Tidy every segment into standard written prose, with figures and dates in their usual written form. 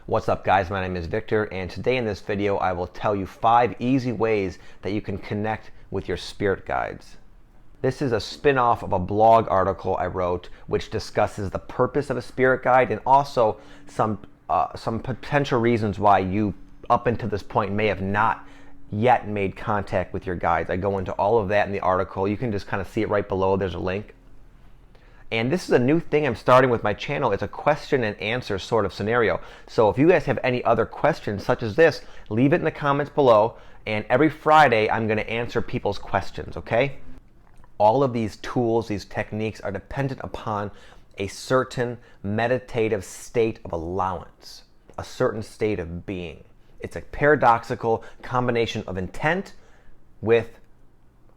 What's up guys, my name is Victor, and today in this video I will tell you 5 easy ways that you can connect with your spirit guides. This is a spin-off of a blog article I wrote which discusses the purpose of a spirit guide and also some potential reasons why you up until this point may have not yet made contact with your guides. I go into all of that in the article. You can just kind of see it right below. There's a link. And this is a new thing I'm starting with my channel. It's a question and answer sort of scenario. So if you guys have any other questions such as this, leave it in the comments below. And every Friday, I'm going to answer people's questions, okay? All of these tools, these techniques are dependent upon a certain meditative state of allowance, a certain state of being. It's a paradoxical combination of intent with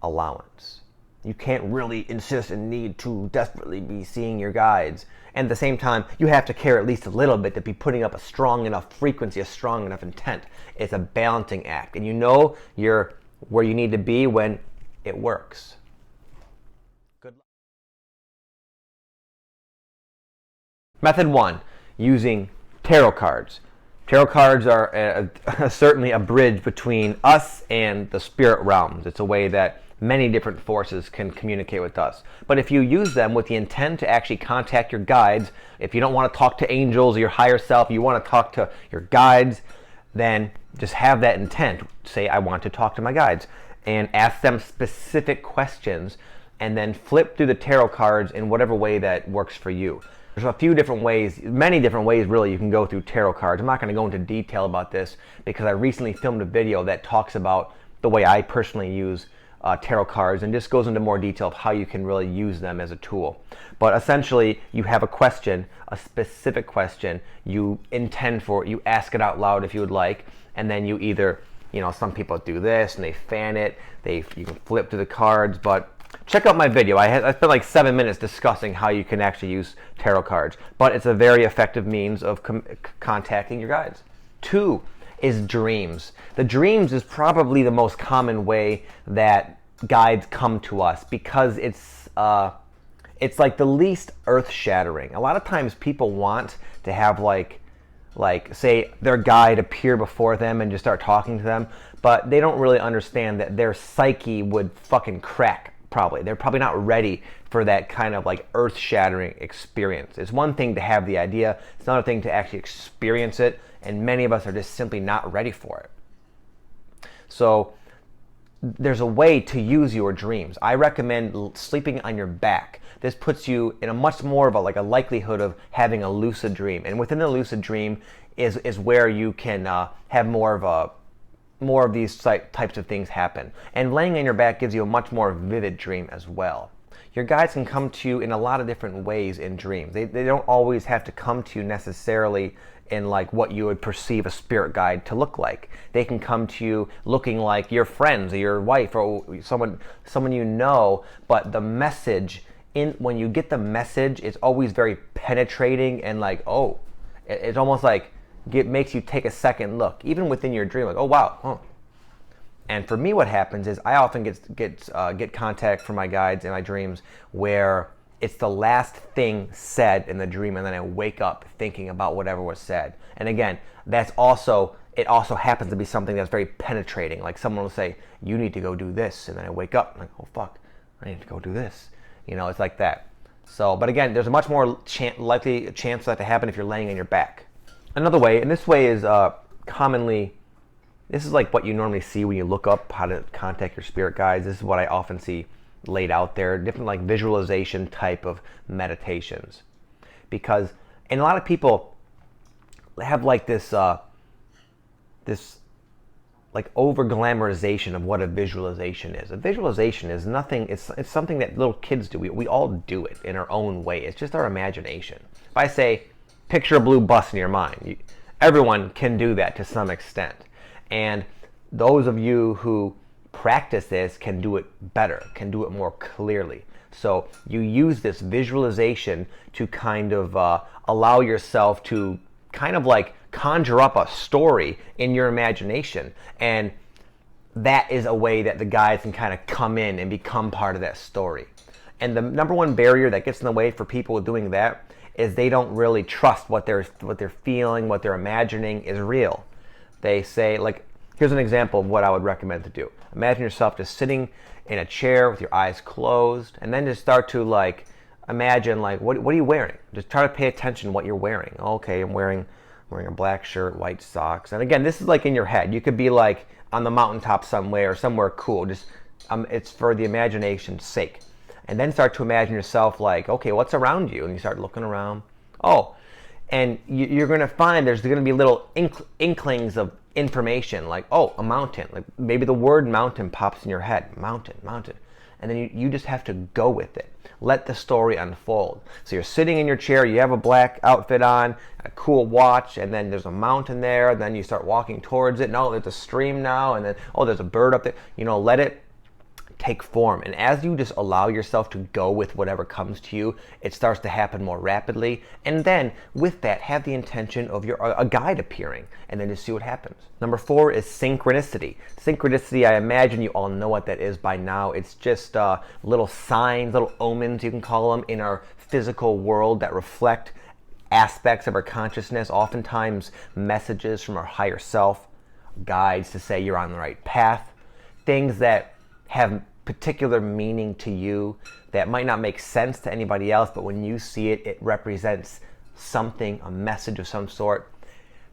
allowance. You can't really insist and need to desperately be seeing your guides. And at the same time, you have to care at least a little bit to be putting up a strong enough frequency, a strong enough intent. It's a balancing act. And you know you're where you need to be when it works. Good luck. Method 1, using tarot cards. Tarot cards are certainly a bridge between us and the spirit realms. It's a way that many different forces can communicate with us. But if you use them with the intent to actually contact your guides, if you don't want to talk to angels or your higher self, you want to talk to your guides, then just have that intent. Say, I want to talk to my guides, and ask them specific questions, and then flip through the tarot cards in whatever way that works for you. There's a few different ways, many different ways really you can go through tarot cards. I'm not going to go into detail about this because I recently filmed a video that talks about the way I personally use tarot cards and just goes into more detail of how you can really use them as a tool. But essentially, you have a question, a specific question, you intend for it, you ask it out loud if you would like, and then you either, some people do this and they fan it, you can flip through the cards, but check out my video. I spent like 7 minutes discussing how you can actually use tarot cards, but it's a very effective means of contacting your guides. 2 is dreams. The dreams is probably the most common way that guides come to us because it's like the least earth-shattering. A lot of times people want to have like say their guide appear before them and just start talking to them, but they don't really understand that their psyche would fucking crack. Probably. They're probably not ready for that kind of like earth-shattering experience. It's one thing to have the idea, it's another thing to actually experience it, and many of us are just simply not ready for it. So there's a way to use your dreams. I recommend sleeping on your back. This puts you in a much more of a likelihood of having a lucid dream. And within the lucid dream is where you can have more of these types of things happen. And laying on your back gives you a much more vivid dream as well. Your guides can come to you in a lot of different ways in dreams. They don't always have to come to you necessarily in like what you would perceive a spirit guide to look like. They can come to you looking like your friends or your wife or someone you know, but the message, when you get the message, it's always very penetrating and like, oh, it's almost like it makes you take a second look, even within your dream, like, oh wow, huh. And for me, what happens is I often get contact from my guides in my dreams where it's the last thing said in the dream, and then I wake up thinking about whatever was said. And again, it also happens to be something that's very penetrating. Like someone will say, "You need to go do this," and then I wake up, and I'm like, "Oh fuck, I need to go do this." It's like that. So, but again, there's a much more likely chance for that to happen if you're laying on your back. Another way, and this way is this is like what you normally see when you look up how to contact your spirit guides. This is what I often see laid out there, different like visualization type of meditations. And a lot of people have like this like over glamorization of what a visualization is. A visualization is nothing, it's something that little kids do. We all do it in our own way. It's just our imagination. If I say, picture a blue bus in your mind, everyone can do that to some extent. And those of you who practice this can do it better, can do it more clearly. So you use this visualization to kind of allow yourself to kind of like conjure up a story in your imagination. And that is a way that the guides can kind of come in and become part of that story. And the number one barrier that gets in the way for people doing that is they don't really trust what they're feeling, what they're imagining is real. They say, like, here's an example of what I would recommend to do. Imagine yourself just sitting in a chair with your eyes closed, and then just start to like imagine like what are you wearing? Just try to pay attention to what you're wearing. Okay, I'm wearing a black shirt, white socks. And again, this is like in your head. You could be like on the mountaintop somewhere or somewhere cool. Just it's for the imagination's sake. And then start to imagine yourself like, okay, what's around you? And you start looking around. Oh, and you're going to find there's going to be little inklings of information, like, oh, a mountain. Like maybe the word mountain pops in your head. Mountain. And then you just have to go with it. Let the story unfold. So you're sitting in your chair, you have a black outfit on, a cool watch, and then there's a mountain there, and then you start walking towards it. No, there's a stream now, and then, oh, there's a bird up there. Let it take form. And as you just allow yourself to go with whatever comes to you, it starts to happen more rapidly. And then with that, have the intention of a guide appearing, and then just see what happens. Number 4 is synchronicity. Synchronicity, I imagine you all know what that is by now. It's just little signs, little omens, you can call them, in our physical world that reflect aspects of our consciousness, oftentimes messages from our higher self, guides to say you're on the right path, things that have particular meaning to you that might not make sense to anybody else, but when you see it, it represents something, a message of some sort.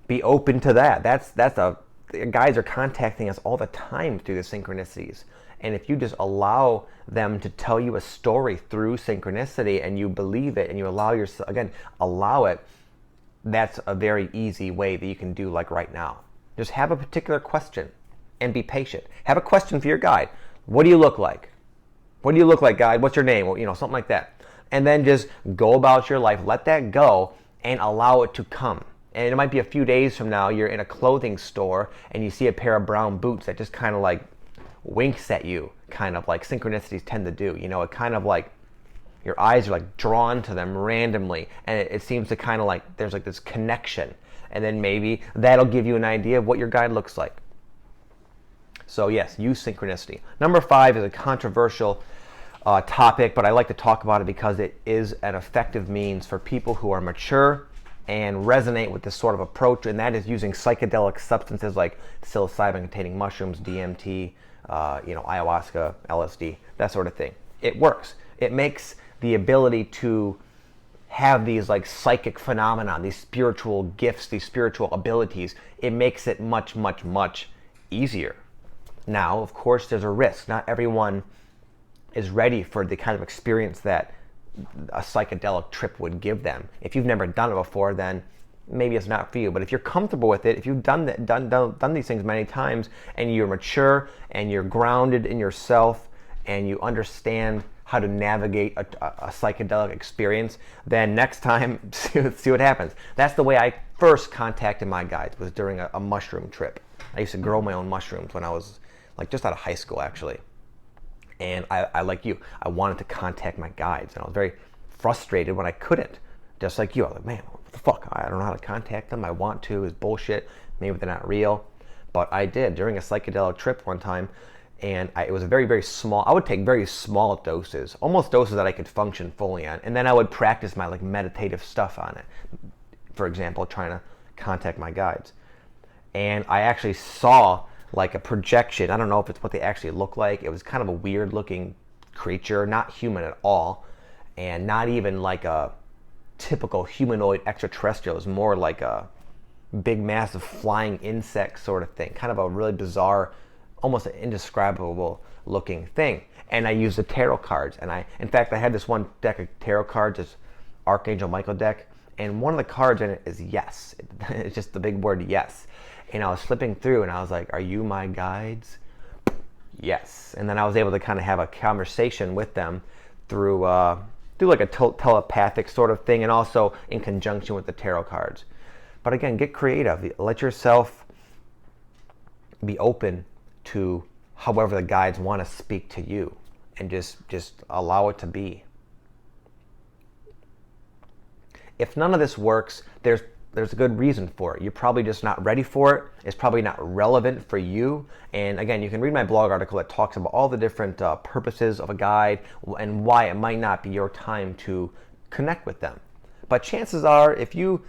Be open to that. Guides are contacting us all the time through the synchronicities. And if you just allow them to tell you a story through synchronicity and you believe it and you allow yourself, again, allow it, that's a very easy way that you can do like right now. Just have a particular question and be patient. Have a question for your guide. What do you look like? What do you look like, guide? What's your name? Well, something like that. And then just go about your life, let that go, and allow it to come. And it might be a few days from now, you're in a clothing store and you see a pair of brown boots that just kind of like winks at you, kind of like synchronicities tend to do. It kind of like your eyes are like drawn to them randomly, and it seems to kind of like there's like this connection. And then maybe that'll give you an idea of what your guide looks like. So yes, use synchronicity. Number 5 is a controversial topic, but I like to talk about it because it is an effective means for people who are mature and resonate with this sort of approach, and that is using psychedelic substances like psilocybin-containing mushrooms, DMT, ayahuasca, LSD, that sort of thing. It works. It makes the ability to have these like psychic phenomena, these spiritual gifts, these spiritual abilities, it makes it much, much, much easier. Now, of course, there's a risk. Not everyone is ready for the kind of experience that a psychedelic trip would give them. If you've never done it before, then maybe it's not for you. But if you're comfortable with it, if you've done these things many times, and you're mature and you're grounded in yourself and you understand how to navigate a psychedelic experience, then next time, see what happens. That's the way I first contacted my guides, was during a mushroom trip. I used to grow my own mushrooms when I was like just out of high school, actually. And I like you, I wanted to contact my guides, and I was very frustrated when I couldn't. Just like you, I was like, man, what the fuck? I don't know how to contact them. I want to. It's bullshit. Maybe they're not real. But I did during a psychedelic trip one time, and it was a very, very small, I would take very small doses, almost doses that I could function fully on, and then I would practice my like meditative stuff on it. For example, trying to contact my guides. And I actually saw like a projection. I don't know if it's what they actually look like. It was kind of a weird looking creature, not human at all, and not even like a typical humanoid extraterrestrial. It was more like a big, massive flying insect sort of thing. Kind of a really bizarre, almost an indescribable looking thing. And I used the tarot cards. And in fact, I had this one deck of tarot cards, this Archangel Michael deck, and one of the cards in it is yes. It's just the big word yes. And I was flipping through and I was like, are you my guides? Yes. And then I was able to kind of have a conversation with them through like a telepathic sort of thing, and also in conjunction with the tarot cards. But again, get creative. Let yourself be open to however the guides want to speak to you, and just allow it to be. If none of this works, there's a good reason for it. You're probably just not ready for it. It's probably not relevant for you. And again, you can read my blog article that talks about all the different purposes of a guide and why it might not be your time to connect with them. But But chances are, if you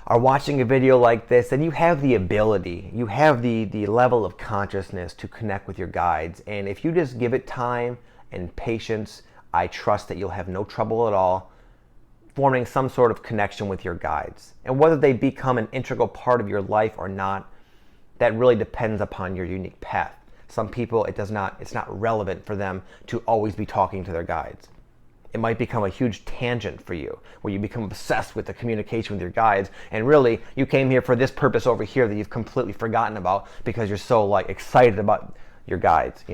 are watching a video like this, then you have the ability, you have the level of consciousness to connect with your guides. And if you just give it time and patience, I trust that you'll have no trouble at all forming some sort of connection with your guides. And whether they become an integral part of your life or not, that really depends upon your unique path. Some people, it's not relevant for them to always be talking to their guides. It might become a huge tangent for you, where you become obsessed with the communication with your guides, and really you came here for this purpose over here that you've completely forgotten about because you're so excited about your guides,